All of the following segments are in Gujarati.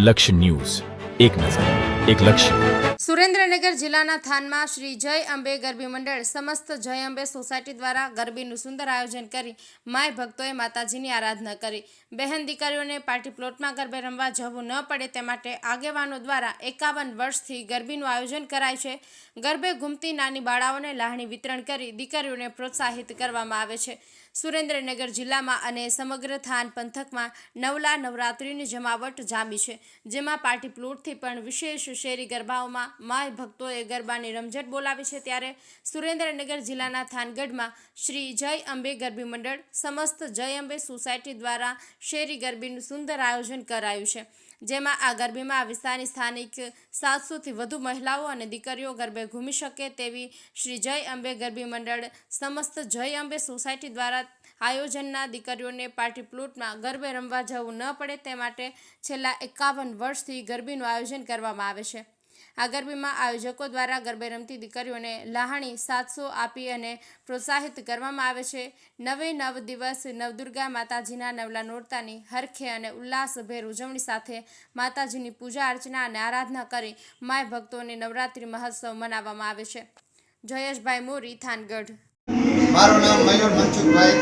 લક્ષ્ય ન્યૂઝ, એક નજર, એક લક્ષ્ય. સુરેન્દ્રનગર જિલ્લાના થાનમાં શ્રી જય અંબે ગરબી મંડળ સમસ્ત જય અંબે સોસાયટી દ્વારા ગરબીનું સુંદર આયોજન કરી માય ભક્તોએ માતાજીની આરાધના કરી. બહેન દીકરીઓને પાર્ટી પ્લોટમાં ગરબે રમવા જવું ન પડે તે માટે આગેવાનો દ્વારા 51 વર્ષથી ગરબીનું આયોજન કરાય છે. ગરબે ઘૂમતી નાની બાળાઓને લાહણી વિતરણ કરી દીકરીઓને પ્રોત્સાહિત કરવામાં આવે છે. સુરેન્દ્રનગર જિલ્લામાં અને સમગ્ર થાન પંથકમાં નવલા નવરાત્રિની જમાવટ જામી છે, જેમાં પાર્ટી પ્લોટથી પણ વિશેષ શેરી ગરબાઓમાં માય ભક્તોએ ગરબાની રમઝટ બોલાવી છે. ત્યારે સુરેન્દ્રનગર જિલ્લાના થાનગઢમાં શ્રી જય અંબે ગરબી મંડળ સમસ્ત જય અંબે સોસાયટી દ્વારા શેરી ગરબીનું સુંદર આયોજન કરાયું છે, જેમાં આ ગરબીમાં વિસ્તારની સ્થાનિક 700થી વધુ મહિલાઓ અને દીકરીઓ ગરબે ઘૂમી શકે તેવી શ્રી જય અંબે ગરબી મંડળ સમસ્ત જય અંબે સોસાયટી દ્વારા આયોજનના દીકરીઓને પાર્ટી પ્લોટમાં ગરબે રમવા જવું ન પડે તે માટે છેલ્લા 51 વર્ષથી ગરબીનું આયોજન કરવામાં આવે છે. આ ગરબીમાં આયોજકો દ્વારા ગરબે રમતી દીકરીઓને લાહણી 700 આપી અને પ્રોત્સાહિત કરવામાં આવે છે. 9 દિવસ નવદુર્ગા માતાજીના નવલા નોરતાની હરખે અને ઉલ્લાસભેર ઉજવણી સાથે માતાજીની પૂજા અર્ચના અને આરાધના કરી માય ભક્તોને નવરાત્રિ મહોત્સવ મનાવવામાં આવે છે. જયેશભાઈ મોરી, થાનગઢ. મારું નામ મયુર મનસુખભાઈ.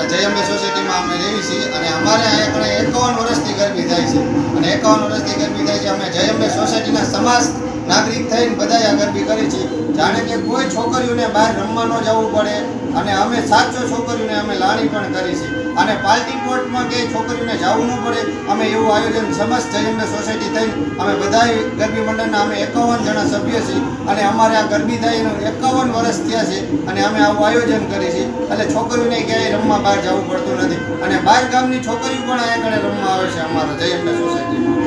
જય અંબે સોસાયટીમાં અમે રહેવી છીએ અને અમારે અહીંયા 51 વર્ષથી ગરબી થાય છે અને 51 વર્ષથી ગરબી થાય છે. અમે જય અંબે સોસાયટીના સમાજ નાગરિક થઈને બધાએ આ ગરબી કરી છે, જાણે કે કોઈ છોકરીઓને બહાર રમવા ન જવું પડે અને અમે સાચો છોકરીઓને અમે લાણી પણ કરી છે અને પાર્ટી પ્લોટમાં કે છોકરીઓને જવું ન પડે અમે એવું આયોજન સમસ્ત જય અંબે સોસાયટી થઈને અમે બધાએ ગરબી મંડળના અમે 51 જણા સભ્ય છીએ અને અમારે આ ગરબી થાય એનું 51 વર્ષ થયા છે અને અમે આવું આયોજન કરી છે. એટલે છોકરીઓને ક્યાંય રમવા બહાર જવું પડતું નથી અને બહાર ગામની છોકરીઓ પણ અહીંયા આગળ રમવા આવે છે અમારા જય અંબે સોસાયટીમાં.